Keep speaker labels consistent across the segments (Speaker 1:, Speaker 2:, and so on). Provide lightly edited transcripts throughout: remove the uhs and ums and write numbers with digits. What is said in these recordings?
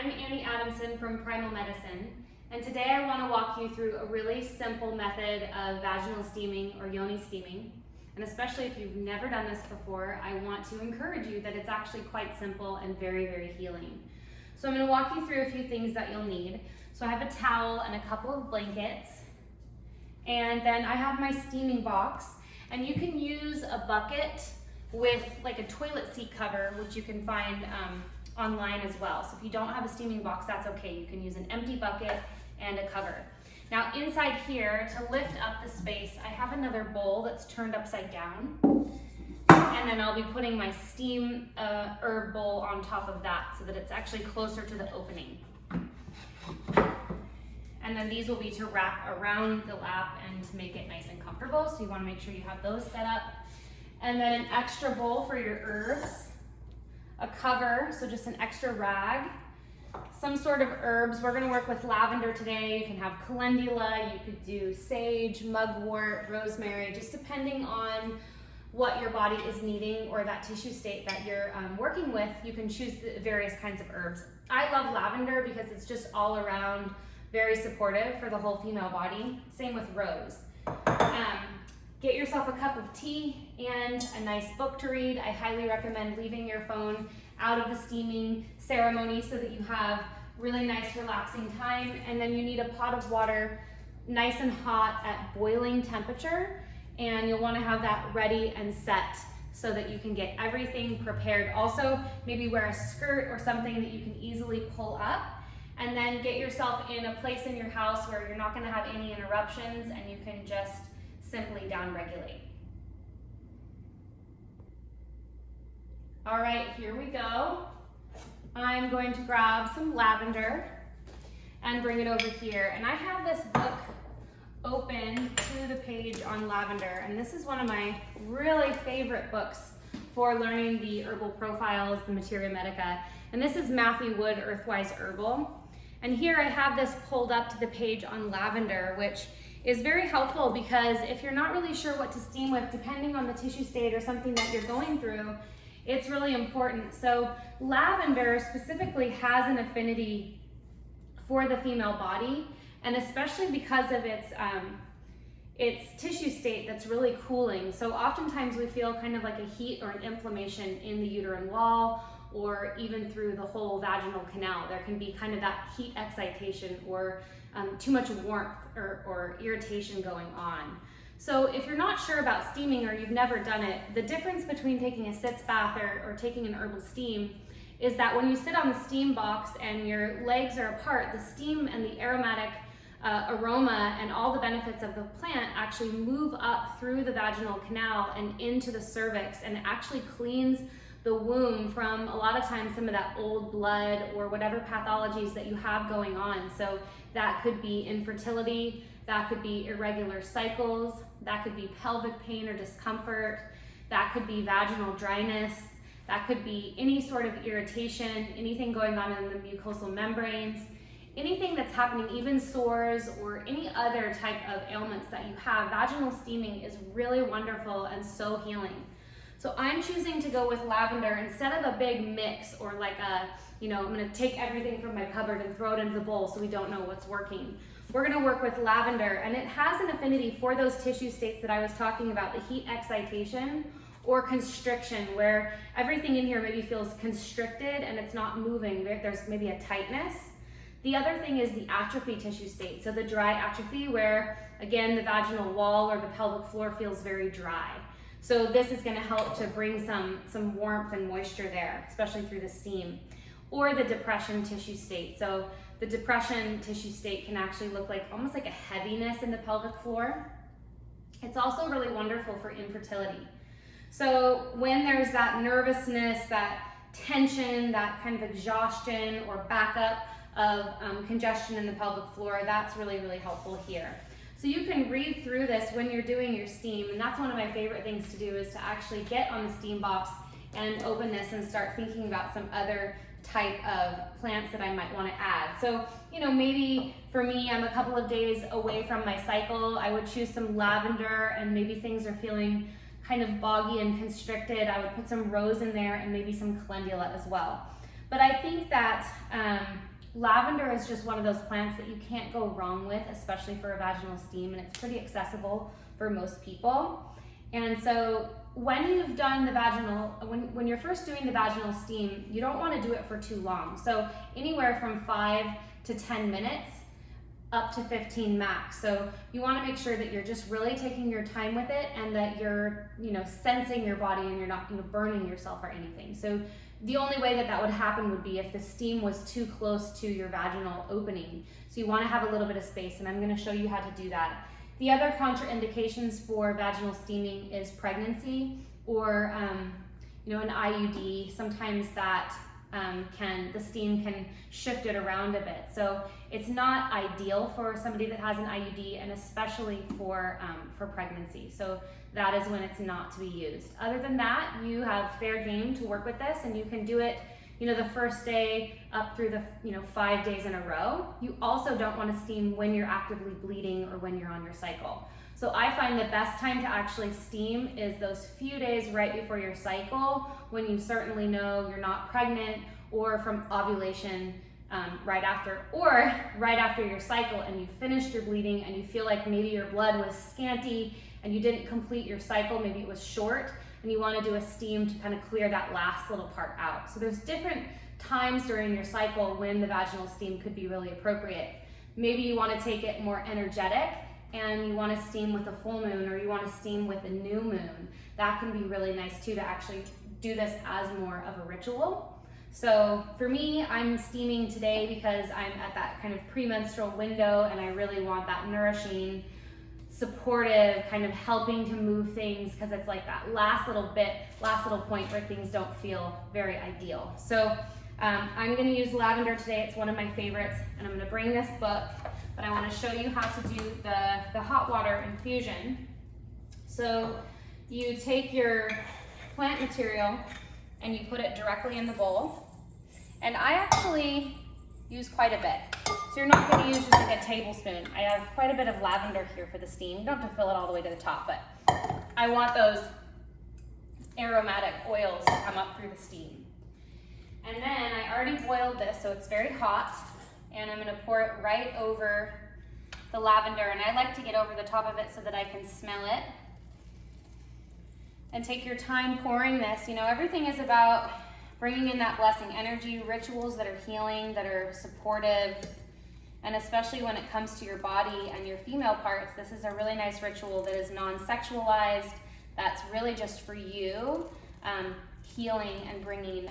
Speaker 1: I'm Yoni Adamson from Primal Medicine, and today I want to walk you through a really simple method of vaginal steaming or Yoni steaming. And especially if you've never done this before, I want to encourage you that it's actually quite simple and very, very healing. So I'm going to walk you through a few things that you'll need. So I have a towel and a couple of blankets, and then I have my steaming box, and you can use a bucket with like a toilet seat cover, which you can find online as well. So if you don't have a steaming box, that's okay. You can use an empty bucket and a cover. Now inside here, to lift up the space, I have another bowl that's turned upside down. And then I'll be putting my steam herb bowl on top of that so that it's actually closer to the opening. And then these will be to wrap around the lap and to make it nice and comfortable. So you want to make sure you have those set up. And then an extra bowl for your herbs, a cover, so just an extra rag, some sort of herbs. We're going to work with lavender today. You can have calendula, you could do sage, mugwort, rosemary, just depending on what your body is needing or that tissue state that you're working with. You can choose the various kinds of herbs. I love lavender because it's just all around very supportive for the whole female body. Same with rose. Get yourself a cup of tea and a nice book to read. I highly recommend leaving your phone out of the steaming ceremony so that you have really nice relaxing time. And then you need a pot of water nice and hot at boiling temperature, and you'll want to have that ready and set so that you can get everything prepared. Also, maybe wear a skirt or something that you can easily pull up, and then get yourself in a place in your house where you're not going to have any interruptions and you can just simply downregulate. All right, here we go. I'm going to grab some lavender and bring it over here. And I have this book open to the page on lavender. And this is one of my really favorite books for learning the herbal profiles, the materia medica. And this is Matthew Wood, Earthwise Herbal. And here I have this pulled up to the page on lavender, which is very helpful because if you're not really sure what to steam with, depending on the tissue state or something that you're going through, it's really important. So lavender specifically has an affinity for the female body, and especially because of its tissue state that's really cooling. So oftentimes we feel kind of like a heat or an inflammation in the uterine wall, or even through the whole vaginal canal. There can be kind of that heat excitation or too much warmth or irritation going on. So if you're not sure about steaming or you've never done it, the difference between taking a sitz bath or taking an herbal steam is that when you sit on the steam box and your legs are apart, the steam and the aromatic aroma and all the benefits of the plant actually move up through the vaginal canal and into the cervix, and it actually cleans the womb from a lot of times some of that old blood or whatever pathologies that you have going on. So that could be infertility, that could be irregular cycles, that could be pelvic pain or discomfort, that could be vaginal dryness, that could be any sort of irritation, anything going on in the mucosal membranes, anything that's happening, even sores or any other type of ailments that you have. Vaginal steaming is really wonderful and so healing. So I'm choosing to go with lavender instead of a big mix or like a, I'm gonna take everything from my cupboard and throw it into the bowl so we don't know what's working. We're gonna work with lavender, and it has an affinity for those tissue states that I was talking about, the heat excitation or constriction, where everything in here maybe feels constricted and it's not moving. There's maybe a tightness. The other thing is the atrophy tissue state. So the dry atrophy where, again, the vaginal wall or the pelvic floor feels very dry. So this is going to help to bring some warmth and moisture there, especially through the steam. Or the depression tissue state. So the depression tissue state can actually look like almost like a heaviness in the pelvic floor. It's also really wonderful for infertility. So when there's that nervousness, that tension, that kind of exhaustion or backup of congestion in the pelvic floor, that's really, really helpful here. So you can read through this when you're doing your steam, and that's one of my favorite things to do, is to actually get on the steam box and open this and start thinking about some other type of plants that I might want to add. So, maybe for me, I'm a couple of days away from my cycle. I would choose some lavender, and maybe things are feeling kind of boggy and constricted. I would put some rose in there and maybe some calendula as well. But I think that lavender is just one of those plants that you can't go wrong with, especially for a vaginal steam, and it's pretty accessible for most people. And so when you've done the vaginal, when you're first doing the vaginal steam, you don't want to do it for too long. So anywhere from 5 to 10 minutes up to 15 max. So you want to make sure that you're just really taking your time with it, and that you're, sensing your body, and you're not, burning yourself or anything. So the only way that would happen would be if the steam was too close to your vaginal opening. So you want to have a little bit of space, and I'm going to show you how to do that. The other contraindications for vaginal steaming is pregnancy or, an IUD. Sometimes that the steam can shift it around a bit. So it's not ideal for somebody that has an IUD, and especially for pregnancy. So that is when it's not to be used. Other than that, you have fair game to work with this, and you can do it, the first day up through the, 5 days in a row. You also don't want to steam when you're actively bleeding or when you're on your cycle. So I find the best time to actually steam is those few days right before your cycle, when you certainly know you're not pregnant, or from ovulation right after your cycle, and you finished your bleeding and you feel like maybe your blood was scanty and you didn't complete your cycle, maybe it was short, and you want to do a steam to kind of clear that last little part out. So there's different times during your cycle when the vaginal steam could be really appropriate. Maybe you want to take it more energetic, and you want to steam with a full moon, or you want to steam with a new moon. That can be really nice too, to actually do this as more of a ritual. So for me, I'm steaming today because I'm at that kind of premenstrual window, and I really want that nourishing, supportive, kind of helping to move things, because it's like that last little point where things don't feel very ideal. So I'm going to use lavender today. It's one of my favorites, and I'm going to bring this book, but I want to show you how to do the hot water infusion. So you take your plant material and you put it directly in the bowl, and I actually use quite a bit. So you're not going to use just like a tablespoon. I have quite a bit of lavender here for the steam. You don't have to fill it all the way to the top, but I want those aromatic oils to come up through the steam. And then I already boiled this, so it's very hot, and I'm going to pour it right over the lavender, and I like to get over the top of it so that I can smell it. And take your time pouring this. Everything is about bringing in that blessing energy, rituals that are healing, that are supportive, and especially when it comes to your body and your female parts, this is a really nice ritual that is non-sexualized, that's really just for you, healing and bringing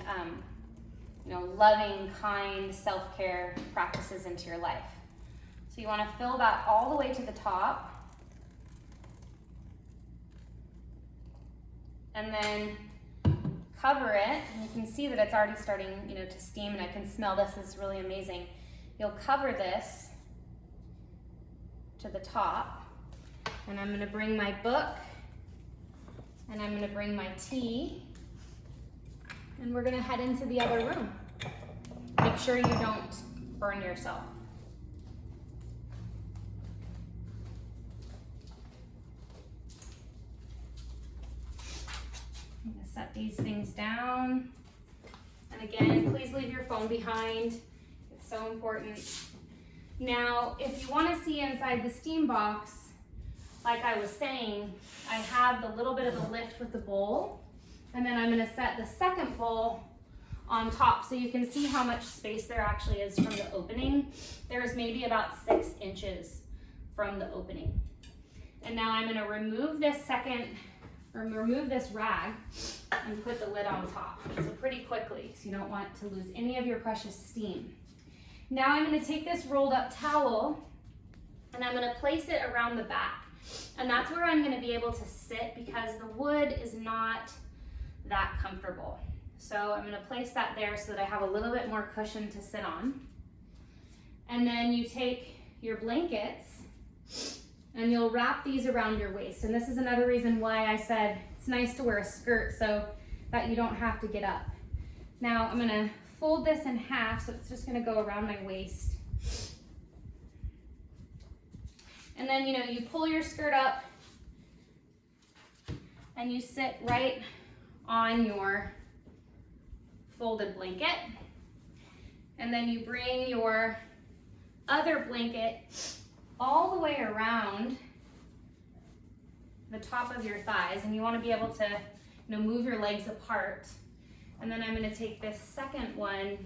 Speaker 1: loving, kind, self-care practices into your life. So you want to fill that all the way to the top, and then cover it. And you can see that it's already starting, to steam, and I can smell this is really amazing. You'll cover this to the top, and I'm going to bring my book, and I'm going to bring my tea, and we're going to head into the other room. Make sure you don't burn yourself. I'm going to set these things down. And again, please leave your phone behind. It's so important. Now, if you want to see inside the steam box, like I was saying, I have the little bit of a lift with the bowl, and then I'm going to set the second bowl on top so you can see how much space there actually is from the opening. There's maybe about 6 inches from the opening. And now I'm going to remove this rag and put the lid on top. So pretty quickly, so you don't want to lose any of your precious steam. Now I'm going to take this rolled up towel, and I'm going to place it around the back. And that's where I'm going to be able to sit, because the wood is not that comfortable. So I'm going to place that there so that I have a little bit more cushion to sit on. And then you take your blankets and you'll wrap these around your waist. And this is another reason why I said it's nice to wear a skirt, so that you don't have to get up. Now I'm going to fold this in half, so it's just going to go around my waist. And then, you pull your skirt up and you sit right on your folded blanket. And then you bring your other blanket all the way around the top of your thighs, and you want to be able to, move your legs apart. And then I'm going to take this second one,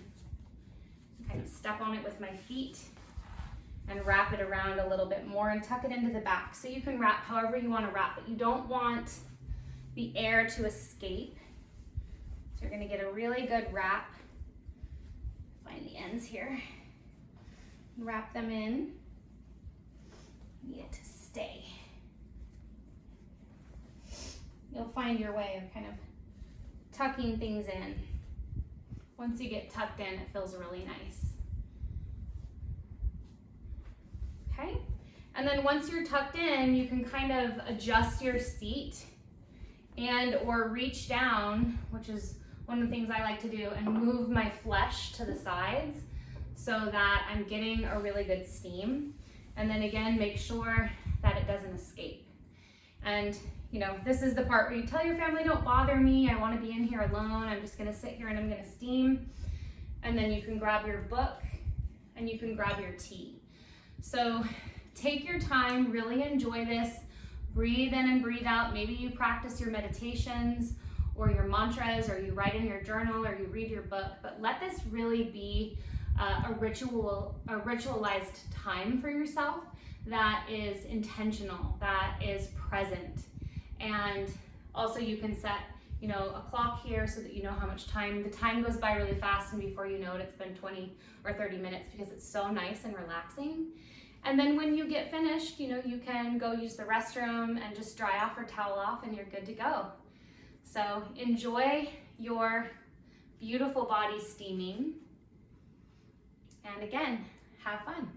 Speaker 1: kind of step on it with my feet and wrap it around a little bit more and tuck it into the back. So you can wrap however you want to wrap, but you don't want the air to escape. So you're going to get a really good wrap. Find the ends here. Wrap them in. Need it to stay. You'll find your way of kind of tucking things in. Once you get tucked in, it feels really nice. Okay? And then once you're tucked in, you can kind of adjust your seat and or reach down, which is one of the things I like to do, and move my flesh to the sides so that I'm getting a really good steam. And then again, make sure that it doesn't escape. And this is the part where you tell your family, don't bother me, I want to be in here alone, I'm just going to sit here and I'm going to steam. And then you can grab your book and you can grab your tea. So take your time, really enjoy this, breathe in and breathe out. Maybe you practice your meditations or your mantras, or you write in your journal, or you read your book, but let this really be a ritualized time for yourself that is intentional, that is present. And also you can set, a clock here so that you know how much time. The time goes by really fast, and before you know it, it's been 20 or 30 minutes because it's so nice and relaxing. And then when you get finished, you can go use the restroom and just dry off or towel off, and you're good to go. So enjoy your beautiful body steaming. And again, have fun.